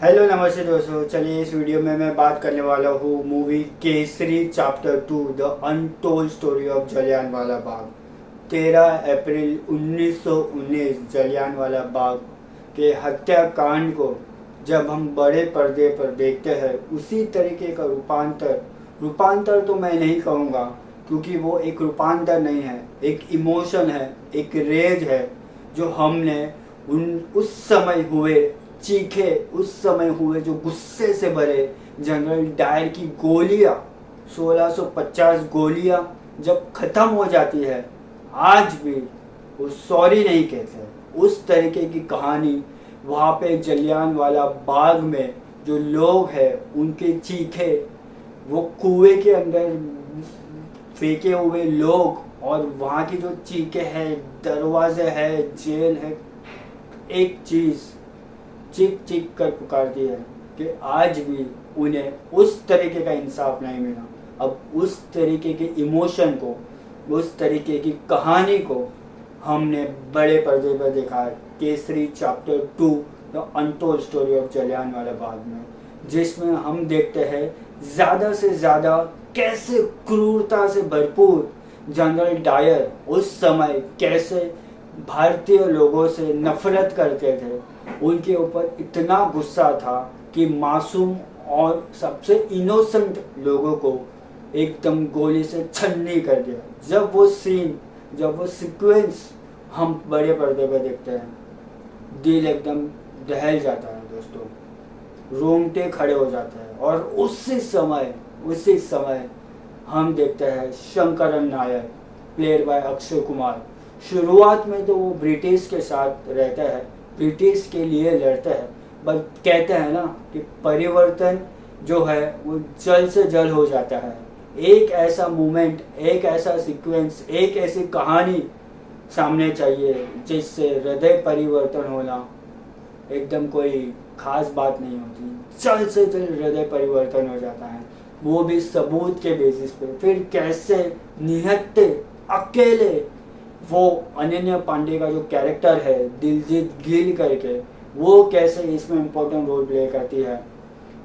Hello नमस्ते दोस्तों। चलिए इस वीडियो में मैं बात करने वाला हूँ movie Kesari chapter 2 the untold story of Jallianwala Bagh. 13 अप्रैल 1919 जलियांवाला बाग के हत्याकांड को जब हम बड़े पर्दे पर देखते हैं उसी तरीके का रूपांतर तो मैं नहीं कहूँगा, क्योंकि वो एक रूपांतर नहीं है, एक इमोशन है, एक रेज है जो हमने उस समय हुए चीखे, उस समय हुए जो गुस्से से भरे जनरल डायर की गोलियां, 1650 गोलियां जब खत्म हो जाती है, आज भी वो सॉरी नहीं कहते। उस तरीके की कहानी वहाँ पे जलियांवाला बाग में जो लोग हैं उनके चीखे, वो कुएं के अंदर फेंके हुए लोग, और वहाँ की जो चीखे हैं, दरवाजे है, जेल है, एक चीज़ चीख चीख कर पुकारती है कि आज भी उन्हें उस तरीके का इंसाफ नहीं मिला। अब उस तरीके के इमोशन को, उस तरीके की कहानी को हमने बड़े पर्दे पर देखा है Kesari chapter 2 the untold story of Jallianwala Bagh में, जिसमें हम देखते हैं ज़्यादा से ज़्यादा कैसे क्रूरता से भरपूर जनरल डायर उस समय कैसे भारतीय लोगों से नफरत करते थे। उनके ऊपर इतना गुस्सा था कि मासूम और सबसे इनोसेंट लोगों को एकदम गोली से छन्नी कर दिया। जब वो सीक्वेंस हम बड़े पर्दे पर देखते हैं, दिल एकदम दहल जाता है दोस्तों, रोंगटे खड़े हो जाते हैं। और उसी समय हम देखते हैं शंकरन नायर, प्लेयर बाय अक्षय कुमार। शुरुआत में तो वो ब्रिटिश के साथ रहता है, ब्रिटिश के लिए लड़ता है, बट कहते हैं ना कि परिवर्तन जो है वो जल्द से जल्द हो जाता है। एक ऐसा मोमेंट, एक ऐसा सीक्वेंस, एक ऐसी कहानी सामने चाहिए जिससे हृदय परिवर्तन होना एकदम कोई खास बात नहीं होती, जल्द से जल्द हृदय परिवर्तन हो जाता है, वो भी सबूत के बेसिस पे। फिर कैसे निहत्ते अकेले वो अनन्या पांडे का जो कैरेक्टर है दिलजीत गिल करके, वो कैसे इसमें इम्पोर्टेंट रोल प्ले करती है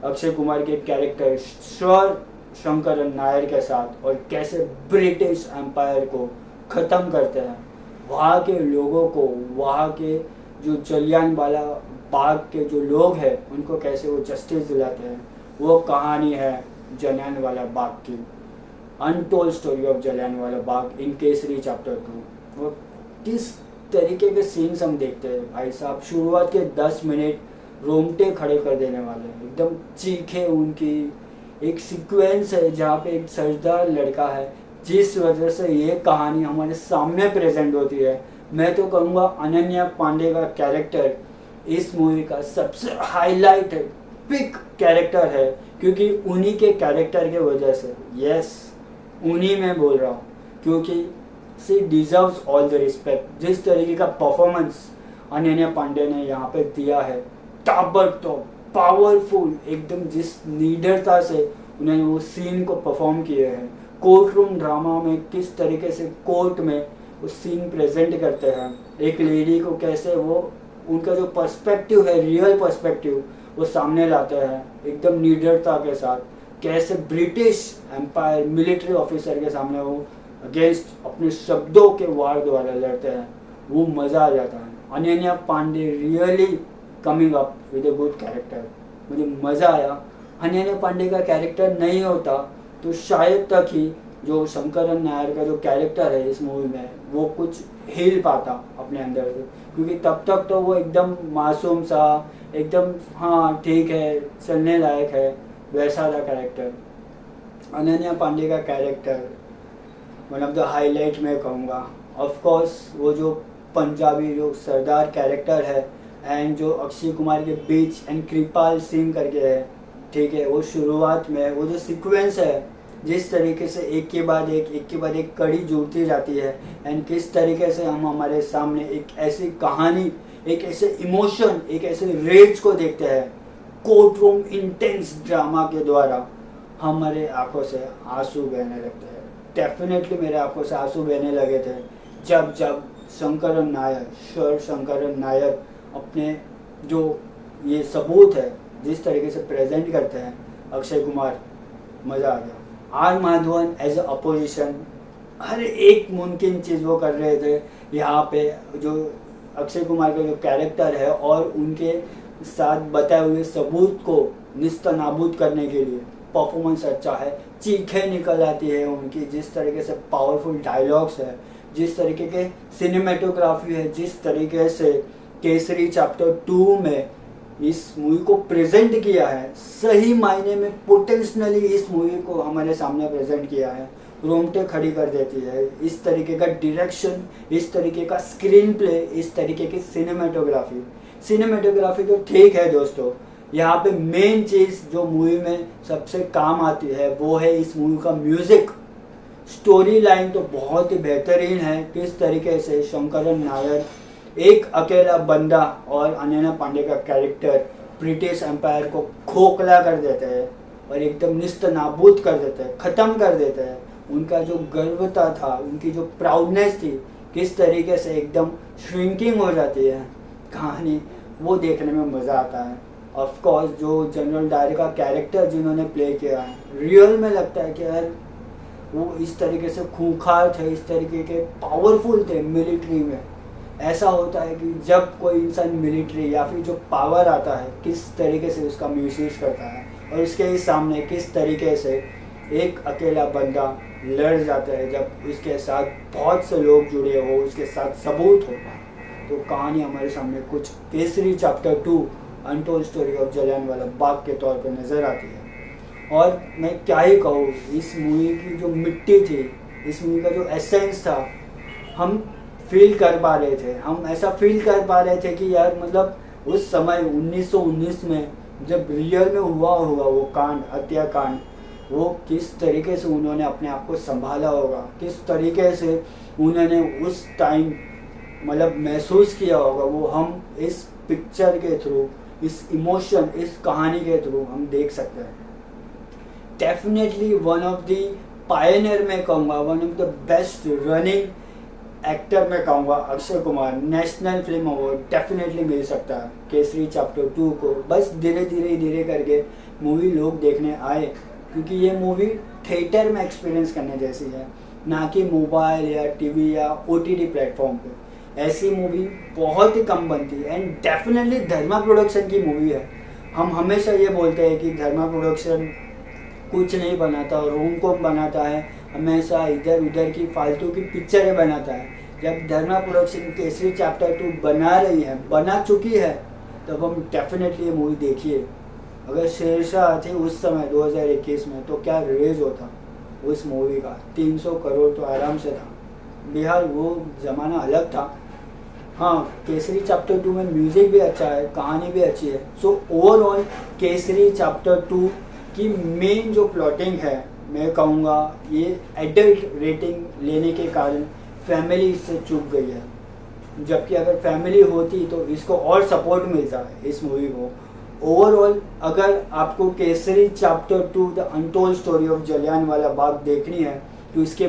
अक्षय कुमार के कैरेक्टर श्योर शंकरन नायर के साथ, और कैसे ब्रिटिश एम्पायर को ख़त्म करते हैं, वहाँ के लोगों को, वहाँ के जो जलियांवाला बाग के जो लोग हैं उनको कैसे वो जस्टिस दिलाते हैं। वो कहानी है जलियांवाला बाग की, untold story of Jallianwala Bagh in Kesari chapter 2। और किस तरीके के सीन्स हम देखते हैं भाई साहब, शुरुआत के 10 मिनट रोंगटे खड़े कर देने वाले हैं, एकदम चीखे। उनकी एक सीक्वेंस है जहाँ पे एक सरदार लड़का है, जिस वजह से ये कहानी हमारे सामने प्रेजेंट होती है। मैं तो कहूँगा अनन्या पांडे का कैरेक्टर इस मूवी का सबसे हाईलाइट है, पिक कैरेक्टर है, क्योंकि उन्हीं के कैरेक्टर के वजह से, यस उन्हीं में बोल रहा हूँ, क्योंकि she deserves all the respect. जिस तरीके का परफॉर्मेंस अनन्या पांडे ने यहाँ पे दिया है, ताबड़तोड़ पावरफुल, एकदम जिस निडरता से उन्होंने वो सीन को परफॉर्म किए हैं। कोर्ट रूम ड्रामा में किस तरीके से कोर्ट में वो सीन प्रेजेंट करते हैं, एक लेडी को कैसे वो उनका जो पर्सपेक्टिव है, रियल पर्सपेक्टिव, वो सामने लाते हैं एकदम निडरता के साथ। कैसे ब्रिटिश एम्पायर मिलिट्री ऑफिसर के सामने वो अगेंस्ट अपने शब्दों के वार द्वारा लड़ते हैं, वो मज़ा आ जाता है। Ananya Pandey really coming up with a good character, मुझे मज़ा आया। अनन्या पांडे का कैरेक्टर नहीं होता तो शायद तक ही जो शंकरन नायर का जो कैरेक्टर है इस मूवी में वो कुछ हिल पाता अपने अंदर से, क्योंकि तब तक तो वो एकदम मासूम सा, एकदम हाँ ठीक है चलने लायक है, वैसा था कैरेक्टर। अनन्या पांडे का character one of the highlight मैं कहूँगा। ऑफ कोर्स वो जो पंजाबी जो सरदार कैरेक्टर है, एंड जो अक्षय कुमार के बीच एंड कृपाल सिंह करके है, ठीक है, वो शुरुआत में वो जो सीक्वेंस है, जिस तरीके से एक के बाद एक कड़ी जुड़ती जाती है, एंड किस तरीके से हम हमारे सामने एक ऐसी कहानी, एक ऐसे इमोशन, एक ऐसे रेज को देखते हैं कोर्ट रूम इंटेंस ड्रामा के द्वारा, हमारे आंखों से आंसू बहने लगते हैं। डेफिनेटली मेरे आंखों से आंसू बहने लगे थे जब शंकरन नायर, श्योर शंकरन नायर अपने जो ये सबूत है जिस तरीके से प्रेजेंट करते हैं अक्षय कुमार, मज़ा आ गया। R Madhavan as a opposition, हर एक मुमकिन चीज़ वो कर रहे थे यहाँ पे। जो अक्षय कुमार का जो कैरेक्टर है और उनके साथ बताए हुए सबूत को निस्तनाबूद करने के लिए परफॉर्मेंस अच्छा है, चीखें निकल आती है उनकी, जिस तरीके से पावरफुल डायलॉग्स है, जिस तरीके के सिनेमेटोग्राफी है, जिस तरीके से केसरी चैप्टर 2 में इस मूवी को प्रेजेंट किया है, सही मायने में पोटेंशियली इस मूवी को हमारे सामने प्रेजेंट किया है, रोंगटे खड़ी कर देती है। इस तरीके का डायरेक्शन, इस तरीके का स्क्रीन प्ले, इस तरीके की सिनेमेटोग्राफी तो ठीक है दोस्तों, यहाँ पे मेन चीज़ जो मूवी में सबसे काम आती है वो है इस मूवी का म्यूज़िक। स्टोरी लाइन तो बहुत ही बेहतरीन है, किस तरीके से शंकरन नायर एक अकेला बंदा और अनन्या पांडे का कैरेक्टर ब्रिटिश एम्पायर को खोखला कर देते हैं और एकदम निस्तनाबूद कर देते हैं, ख़त्म कर देते हैं। उनका जो गर्वता था, उनकी जो प्राउडनेस थी, किस तरीके से एकदम श्रिंकिंग हो जाती है कहानी, वो देखने में मज़ा आता है। ऑफ कोर्स जो जनरल डायर का कैरेक्टर जिन्होंने प्ले किया है, रियल में लगता है कि यार वो इस तरीके से खूंखार थे, इस तरीके के पावरफुल थे मिलिट्री में। ऐसा होता है कि जब कोई इंसान मिलिट्री या फिर जो पावर आता है, किस तरीके से उसका मिसयूज करता है और उसके ही सामने किस तरीके से एक अकेला बंदा लड़ जाता है, जब उसके साथ बहुत से लोग जुड़े हो, उसके साथ सबूत हो। तो कहानी हमारे सामने कुछ Kesari chapter 2 untold story of Jallianwala Bagh के तौर पे नज़र आती है। और मैं क्या ही कहूँ, इस मूवी की जो मिट्टी थी, इस मूवी का जो एसेंस था, हम फील कर पा रहे थे। हम ऐसा फील कर पा रहे थे कि यार मतलब उस समय 1919 में जब रियल में हुआ होगा वो कांड, हत्याकांड, वो किस तरीके से उन्होंने अपने आप को संभाला होगा, किस तरीके से उन्होंने उस टाइम मतलब महसूस किया होगा, वो हम इस पिक्चर के थ्रू, इस इमोशन, इस कहानी के थ्रू हम देख सकते हैं। Definitely one of the pioneer में कहूँगा, one of the best running actor में कहूँगा Akshay Kumar. National film award definitely मिल सकता है केसरी चैप्टर 2 को। बस धीरे धीरे करके मूवी लोग देखने आए, क्योंकि ये मूवी थिएटर में एक्सपीरियंस करने जैसी है, ना कि मोबाइल या टीवी या OTT प्लेटफॉर्म पे। ऐसी मूवी बहुत ही कम बनती है एंड डेफिनेटली धर्मा प्रोडक्शन की मूवी है। हम हमेशा ये बोलते हैं कि धर्मा प्रोडक्शन कुछ नहीं बनाता, रोम-कॉम बनाता है, हमेशा इधर उधर की फालतू की पिक्चरें बनाता है। जब धर्मा प्रोडक्शन केसरी चैप्टर 2 बना रही है, बना चुकी है, तब हम डेफिनेटली ये मूवी देखिए। अगर शेरशाह थी उस समय 2021 में, तो क्या रेज होता उस मूवी का। 300 करोड़ तो आराम से था। बिहार वो ज़माना अलग था। हाँ, केसरी चैप्टर 2 में म्यूज़िक भी अच्छा है, कहानी भी अच्छी है। सो ओवरऑल केसरी चैप्टर 2 की मेन जो प्लॉटिंग है, मैं कहूँगा ये एडल्ट रेटिंग लेने के कारण फैमिली इससे चूक गई है। जबकि अगर फैमिली होती तो इसको और सपोर्ट मिलता है इस मूवी को। ओवरऑल अगर आपको Kesari chapter 2 the untold story of Jallianwala Bagh देखनी है तो इसके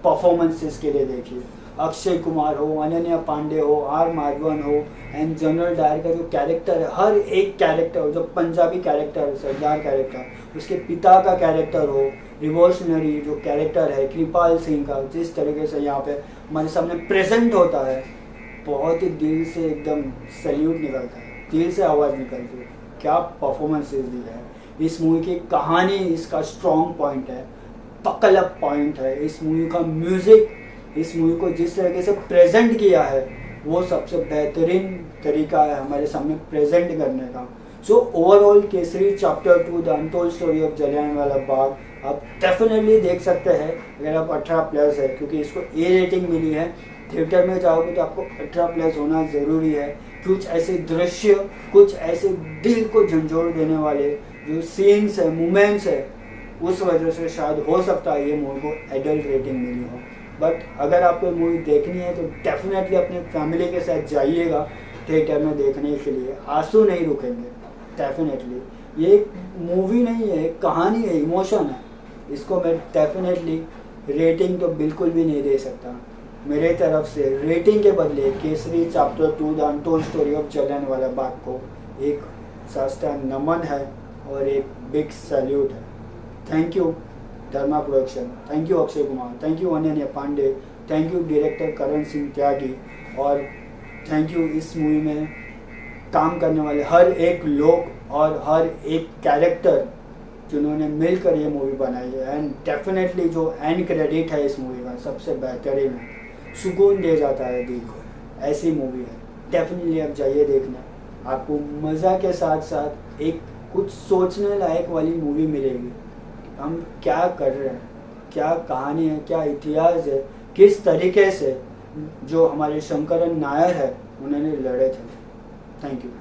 परफॉर्मेंसेस के लिए देखिए। अक्षय कुमार हो, अनन्या पांडे हो, आर माधवन हो एंड जनरल डायर का जो कैरेक्टर है, हर एक कैरेक्टर हो, जो पंजाबी कैरेक्टर, सरदार कैरेक्टर, उसके पिता का कैरेक्टर हो, रिवॉल्यूशनरी जो कैरेक्टर है कृपाल सिंह का, जिस तरीके से यहाँ पे हमारे सामने प्रेजेंट होता है, बहुत ही दिल से एकदम सैल्यूट निकलता है, दिल से आवाज़ निकलती है। क्या परफॉर्मेंसेस दी है। इस मूवी की कहानी इसका स्ट्रॉन्ग पॉइंट है, पकल अप पॉइंट है। इस मूवी का म्यूज़िक, इस मूवी को जिस तरीके से प्रेजेंट किया है, वो सबसे बेहतरीन तरीका है हमारे सामने प्रेजेंट करने का। So overall Kesari chapter 2 the untold story of Jallianwala Bagh आप डेफिनेटली देख सकते हैं अगर आप 18+ है, क्योंकि इसको A रेटिंग मिली है। थिएटर में जाओगे तो आपको 18+ होना ज़रूरी है। कुछ ऐसे दृश्य, कुछ ऐसे दिल को झंझोड़ देने वाले जो सीन्स है, मोमेंट्स है, उस वजह से शायद हो सकता है ये मूवी को एडल्ट रेटिंग मिली हो। बट अगर आपको मूवी देखनी है तो डेफिनेटली अपने फैमिली के साथ जाइएगा थिएटर में देखने के लिए। आंसू नहीं रुकेंगे डेफिनेटली। ये मूवी नहीं है, कहानी है, इमोशन है। इसको मैं डेफिनेटली रेटिंग तो बिल्कुल भी नहीं दे सकता। मेरे तरफ से रेटिंग के बदले Kesari chapter 2 the untold story of Jallianwala Bagh को एक साष्टा नमन है और एक बिग सैल्यूट है। Thank you Dharma production, thank you Akshay Kumar, thank you Ananya Panday, thank you director Karan Singh Tyagi, और थैंक यू इस मूवी में काम करने वाले हर एक लोग और हर एक कैरेक्टर जिन्होंने मिलकर ये मूवी बनाई है। एंड डेफिनेटली जो एंड क्रेडिट है इस मूवी का सबसे बेहतरीन है, सुकून दे जाता है दिल को, ऐसी मूवी है। डेफिनेटली आप जाइए देखना, आपको मज़ा के साथ साथ एक कुछ सोचने लायक वाली मूवी मिलेगी। हम क्या कर रहे हैं, क्या कहानी है, क्या इतिहास है, किस तरीके से जो हमारे शंकरन नायर है उन्होंने लड़े थे। Thank you.